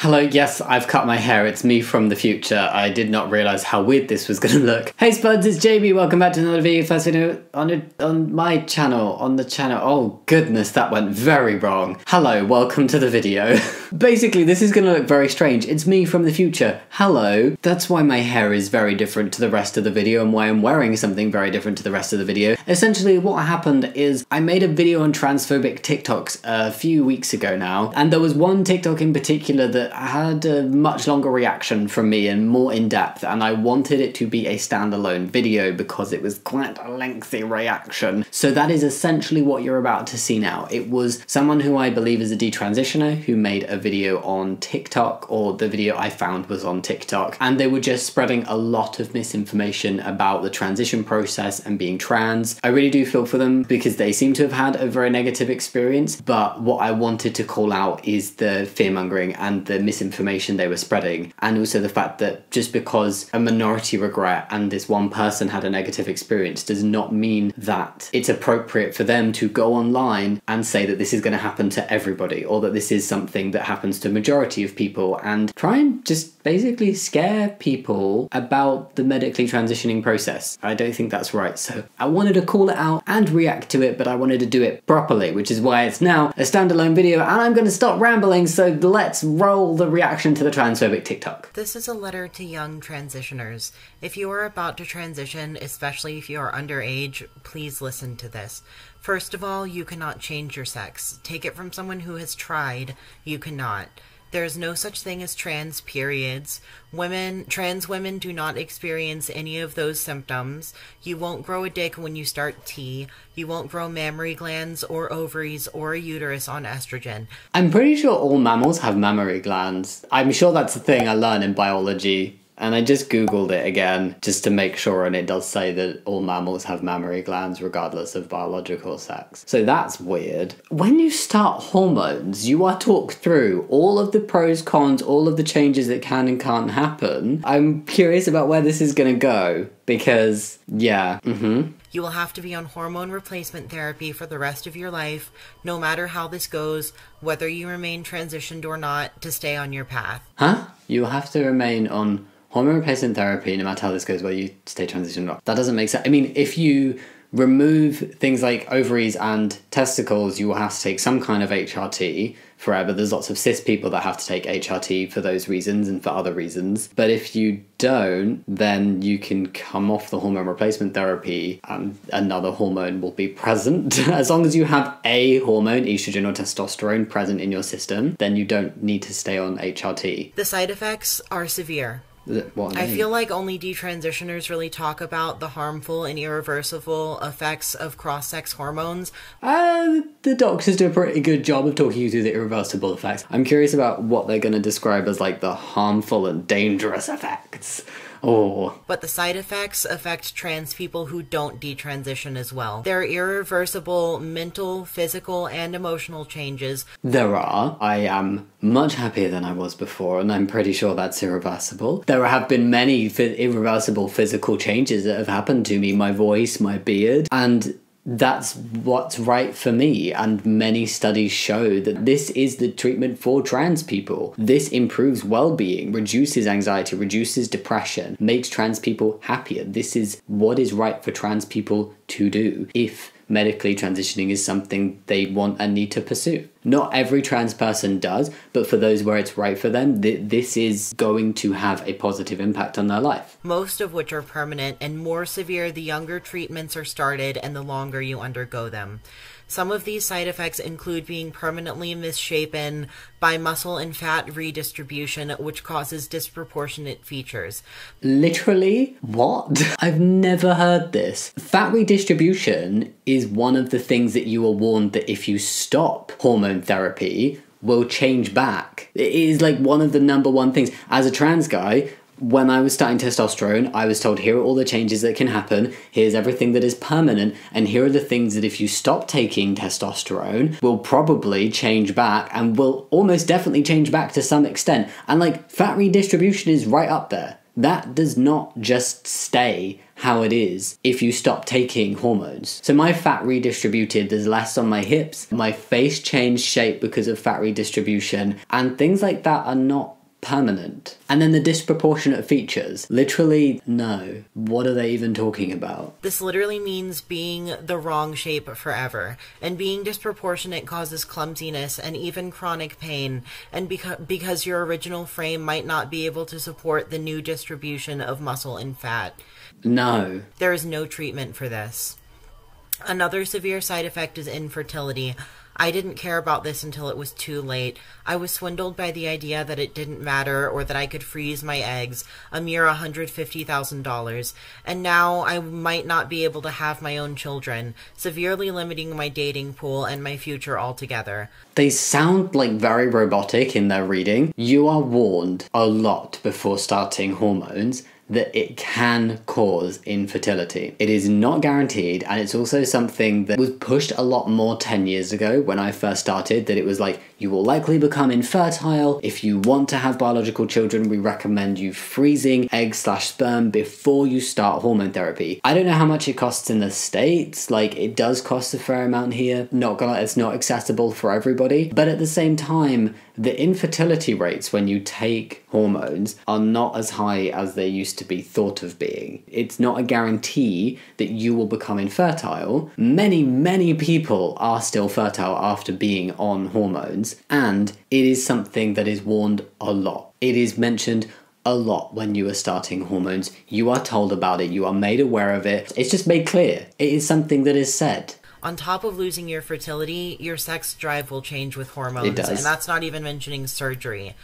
Hello, yes, I've cut my hair. It's me from the future. I did not realise how weird this was going to look. Hey Spuds, it's Jamie. Welcome back to another video. First video on my channel, on the channel. Oh goodness, that went very wrong. Hello, welcome to the video. Basically, this is going to look very strange. It's me from the future. Hello. That's why my hair is very different to the rest of the video and why I'm wearing something very different to the rest of the video. Essentially, what happened is I made a video on transphobic TikToks a few weeks ago now, and there was one TikTok in particular that had a much longer reaction from me and more in depth, and I wanted it to be a standalone video because it was quite a lengthy reaction. So that is essentially what you're about to see now. It was someone who I believe is a detransitioner who made a video on TikTok, or the video I found was on TikTok, and they were just spreading a lot of misinformation about the transition process and being trans. I really do feel for them because they seem to have had a very negative experience, but what I wanted to call out is the fear-mongering and the misinformation they were spreading, and also the fact that just because a minority regret and this one person had a negative experience does not mean that it's appropriate for them to go online and say that this is going to happen to everybody, or that this is something that happens to a majority of people, and try and just basically scare people about the medically transitioning process. I don't think that's right, so I wanted to call it out and react to it, but I wanted to do it properly, which is why it's now a standalone video, and I'm going to stop rambling, so let's roll the reaction to the transphobic TikTok. This is a letter to young transitioners. If you are about to transition, especially if you are underage, please listen to this. First of all, you cannot change your sex. Take it from someone who has tried. You cannot. There is no such thing as trans periods. Trans women do not experience any of those symptoms. You won't grow a dick when you start T. You won't grow mammary glands or ovaries or a uterus on estrogen. I'm pretty sure all mammals have mammary glands. I'm sure that's a thing I learned in biology. And I just googled it again just to make sure, and it does say that all mammals have mammary glands regardless of biological sex. So that's weird. When you start hormones, you are talked through all of the pros, cons, all of the changes that can and can't happen. I'm curious about where this is going to go because, yeah, You will have to be on hormone replacement therapy for the rest of your life, no matter how this goes, whether you remain transitioned or not, to stay on your path. Huh? You will have to remain on hormone replacement therapy no matter how this goes, whether you stay transitioned or not. That doesn't make sense. I mean, if you remove things like ovaries and testicles, you will have to take some kind of HRT forever. There's lots of cis people that have to take HRT for those reasons and for other reasons. But if you don't, then you can come off the hormone replacement therapy and another hormone will be present. As long as you have a hormone, estrogen or testosterone, present in your system, then you don't need to stay on HRT. The side effects are severe. I feel like only detransitioners really talk about the harmful and irreversible effects of cross-sex hormones. The doctors do a pretty good job of talking you through the irreversible effects. I'm curious about what they're going to describe as like the harmful and dangerous effects. Oh. But the side effects affect trans people who don't detransition as well. There are irreversible mental, physical, and emotional changes. There are. I am much happier than I was before, and I'm pretty sure that's irreversible. There have been many irreversible physical changes that have happened to me, my voice, my beard, and that's what's right for me, and many studies show that this is the treatment for trans people. This improves well-being, reduces anxiety, reduces depression, makes trans people happier. This is what is right for trans people to do if medically transitioning is something they want and need to pursue. Not every trans person does, but for those where it's right for them, this is going to have a positive impact on their life. Most of which are permanent, and more severe the younger treatments are started and the longer you undergo them. Some of these side effects include being permanently misshapen by muscle and fat redistribution, which causes disproportionate features. Literally? What? I've never heard this. Fat redistribution is one of the things that you are warned that if you stop hormone therapy, will change back. It is like one of the #1 things. As a trans guy, when I was starting testosterone, I was told here are all the changes that can happen, here's everything that is permanent, and here are the things that if you stop taking testosterone will probably change back and will almost definitely change back to some extent. And like, fat redistribution is right up there. that does not just stay how it is if you stop taking hormones. So my fat redistributed, there's less on my hips, my face changed shape because of fat redistribution, and things like that are not permanent. And then the disproportionate features, literally, no. What are they even talking about? This literally means being the wrong shape forever, and being disproportionate causes clumsiness and even chronic pain, and because your original frame might not be able to support the new distribution of muscle and fat. No. There is no treatment for this. Another severe side effect is infertility. I didn't care about this until it was too late. I was swindled by the idea that it didn't matter or that I could freeze my eggs, a mere $150,000, and now I might not be able to have my own children, severely limiting my dating pool and my future altogether. They sound like very robotic in their reading. You are warned a lot before starting hormones that it can cause infertility. It is not guaranteed, and it's also something that was pushed a lot more 10 years ago when I first started, that it was like, you will likely become infertile. If you want to have biological children, we recommend you freezing egg/sperm before you start hormone therapy. I don't know how much it costs in the States, like it does cost a fair amount here. It's not accessible for everybody, but at the same time, the infertility rates when you take hormones are not as high as they used to be thought of being. It's not a guarantee that you will become infertile. Many people are still fertile after being on hormones, and it is something that is warned a lot. It is mentioned a lot when you are starting hormones. You are told about it, you are made aware of it. It's just made clear. It is something that is said. On top of losing your fertility, your sex drive will change with hormones. It does. And that's not even mentioning surgery.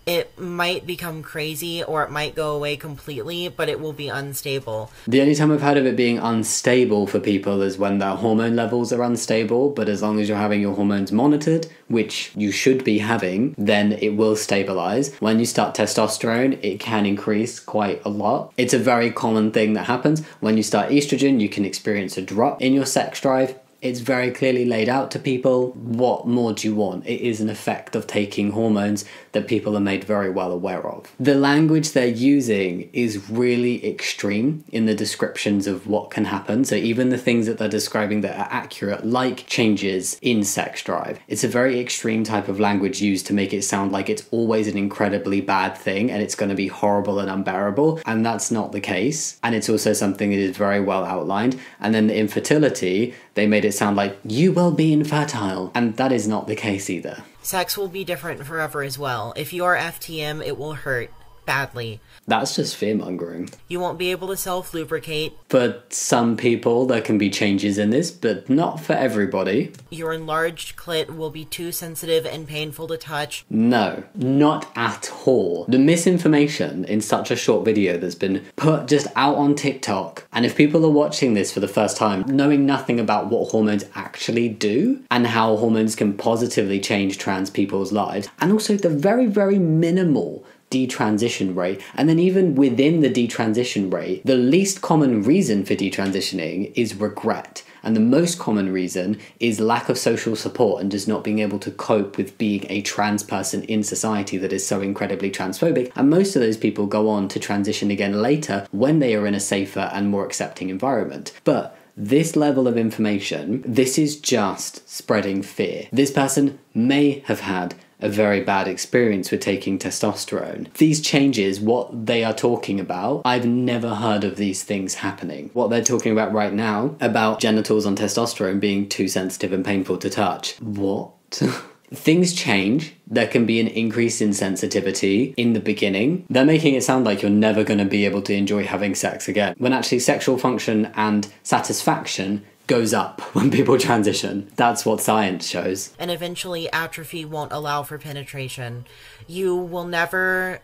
It might become crazy or it might go away completely, but it will be unstable. The only time I've heard of it being unstable for people is when their hormone levels are unstable, but as long as you're having your hormones monitored, which you should be having, then it will stabilize. When you start testosterone, it can increase quite a lot. It's a very common thing that happens. When you start estrogen, you can experience a drop in your sex drive. It's very clearly laid out to people. What more do you want? It is an effect of taking hormones that people are made very well aware of. The language they're using is really extreme in the descriptions of what can happen. So even the things that they're describing that are accurate, like changes in sex drive, it's a very extreme type of language used to make it sound like it's always an incredibly bad thing and it's going to be horrible and unbearable. And that's not the case. And it's also something that is very well outlined. And then the infertility, they made it sound like you will be infertile, and that is not the case either. Sex will be different forever as well. If you are FTM, it will hurt badly. That's just fear-mongering. You won't be able to self-lubricate. For some people, there can be changes in this, but not for everybody. Your enlarged clit will be too sensitive and painful to touch. No, not at all. The misinformation in such a short video that's been put just out on TikTok, and if people are watching this for the first time, knowing nothing about what hormones actually do, and how hormones can positively change trans people's lives, and also the very, very minimal detransition rate, and then even within the detransition rate, the least common reason for detransitioning is regret, and the most common reason is lack of social support and just not being able to cope with being a trans person in society that is so incredibly transphobic. And most of those people go on to transition again later when they are in a safer and more accepting environment. But this level of information, this is just spreading fear. This person may have had a very bad experience with taking testosterone. These changes, what they are talking about, I've never heard of these things happening. What they're talking about right now, about genitals on testosterone being too sensitive and painful to touch. What? Things change. There can be an increase in sensitivity in the beginning. They're making it sound like you're never going to be able to enjoy having sex again, when actually sexual function and satisfaction goes up when people transition. That's what science shows. And eventually atrophy won't allow for penetration. You will never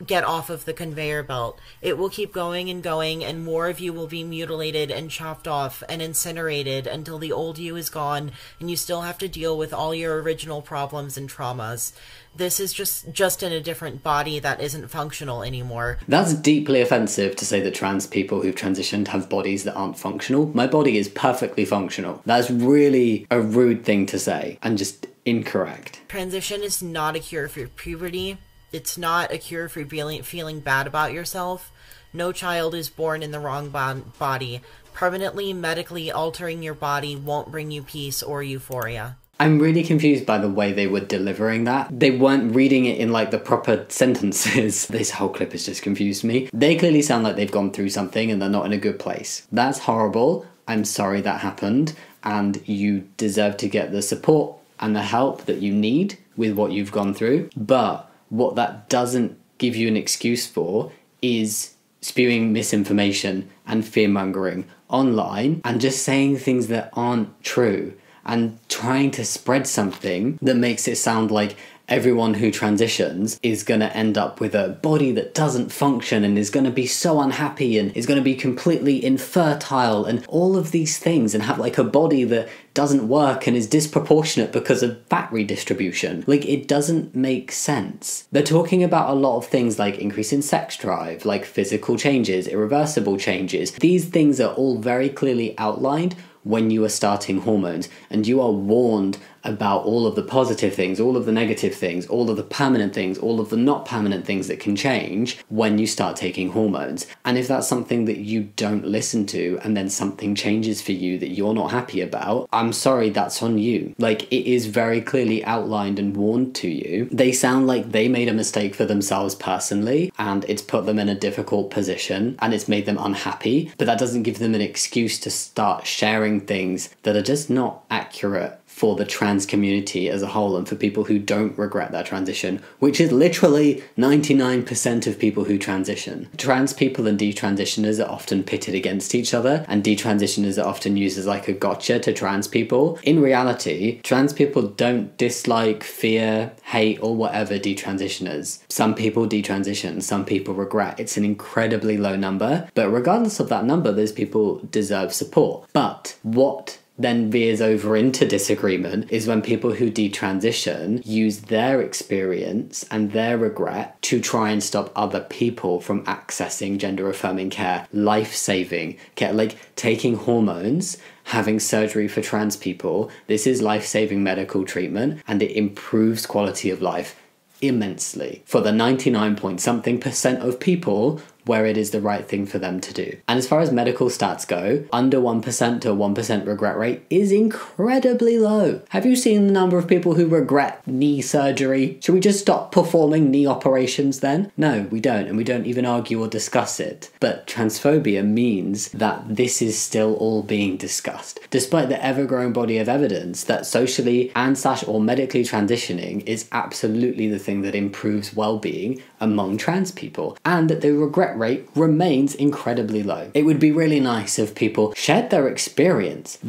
get off of the conveyor belt. It will keep going, and more of you will be mutilated and chopped off and incinerated until the old you is gone and you still have to deal with all your original problems and traumas. This is just in a different body that isn't functional anymore. That's deeply offensive to say that trans people who've transitioned have bodies that aren't functional. My body is perfectly functional. That's really a rude thing to say and just incorrect. Transition is not a cure for puberty. It's not a cure for feeling bad about yourself. No child is born in the wrong body. Permanently medically altering your body won't bring you peace or euphoria. I'm really confused by the way they were delivering that. They weren't reading it in like the proper sentences. This whole clip has just confused me. They clearly sound like they've gone through something and they're not in a good place. That's horrible. I'm sorry that happened, and you deserve to get the support and the help that you need with what you've gone through. But what that doesn't give you an excuse for is spewing misinformation and fear-mongering online and just saying things that aren't true and trying to spread something that makes it sound like everyone who transitions is going to end up with a body that doesn't function and is going to be so unhappy and is going to be completely infertile and all of these things, and have like a body that doesn't work and is disproportionate because of fat redistribution. Like, it doesn't make sense. They're talking about a lot of things like increase in sex drive, like physical changes, irreversible changes. These things are all very clearly outlined when you are starting hormones, and you are warned about all of the positive things, all of the negative things, all of the permanent things, all of the not permanent things that can change when you start taking hormones. And if that's something that you don't listen to and then something changes for you that you're not happy about, I'm sorry, that's on you. Like, it is very clearly outlined and warned to you. They sound like they made a mistake for themselves personally, and it's put them in a difficult position and it's made them unhappy, but that doesn't give them an excuse to start sharing things that are just not accurate for the trans community as a whole and for people who don't regret their transition, which is literally 99% of people who transition. Trans people and detransitioners are often pitted against each other, and detransitioners are often used as like a gotcha to trans people. In reality, trans people don't dislike, fear, hate, or whatever detransitioners. Some people detransition, some people regret. It's an incredibly low number, but regardless of that number, those people deserve support. But what then veers over into disagreement is when people who detransition use their experience and their regret to try and stop other people from accessing gender affirming care, life-saving care, like taking hormones, having surgery for trans people. This is life-saving medical treatment, and it improves quality of life immensely for the 99-point-something% of people where it is the right thing for them to do. And as far as medical stats go, under 1% to 1% regret rate is incredibly low. Have you seen the number of people who regret knee surgery? Should we just stop performing knee operations then? No, we don't, and we don't even argue or discuss it. But transphobia means that this is still all being discussed, despite the ever-growing body of evidence that socially and/or medically transitioning is absolutely the thing that improves well-being among trans people, and that the regret rate remains incredibly low. It would be really nice if people shared their experience,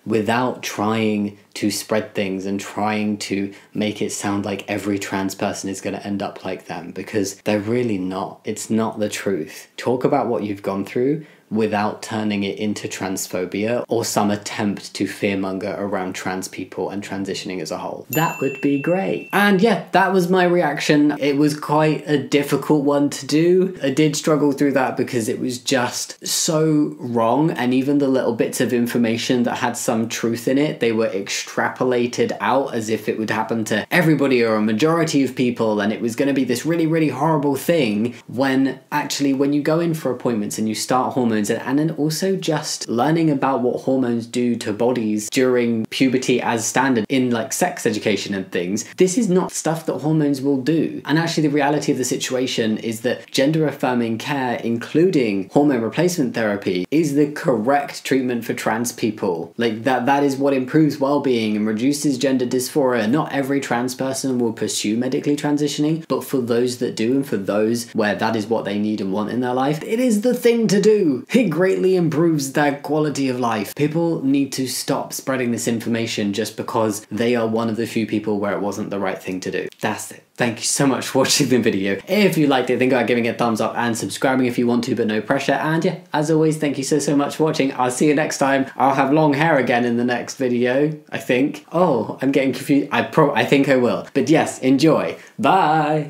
without trying to spread things and trying to make it sound like every trans person is going to end up like them, because they're really not. It's not the truth. Talk about what you've gone through without turning it into transphobia or some attempt to fearmonger around trans people and transitioning as a whole. That would be great. And yeah, that was my reaction. It was quite a difficult one to do. I did struggle through that because it was just so wrong, and even the little bits of information that had some truth in it, they were extrapolated out as if it would happen to everybody or a majority of people, and it was going to be this really, really horrible thing, when actually when you go in for appointments and you start hormones, and then also just learning about what hormones do to bodies during puberty as standard in like sex education and things, this is not stuff that hormones will do. And actually the reality of the situation is that gender affirming care, including hormone replacement therapy, is the correct treatment for trans people. Like that is what improves well-being and reduces gender dysphoria. Not every trans person will pursue medically transitioning, but for those that do, and for those where that is what they need and want in their life, it is the thing to do. It greatly improves their quality of life. People need to stop spreading this information just because they are one of the few people where it wasn't the right thing to do. That's it. Thank you so much for watching the video. If you liked it, think about giving it a thumbs up and subscribing if you want to, but no pressure. And yeah, as always, thank you so much for watching. I'll see you next time. I'll have long hair again in the next video, I think. Oh, I'm getting confused. I think I will. But yes, enjoy. Bye.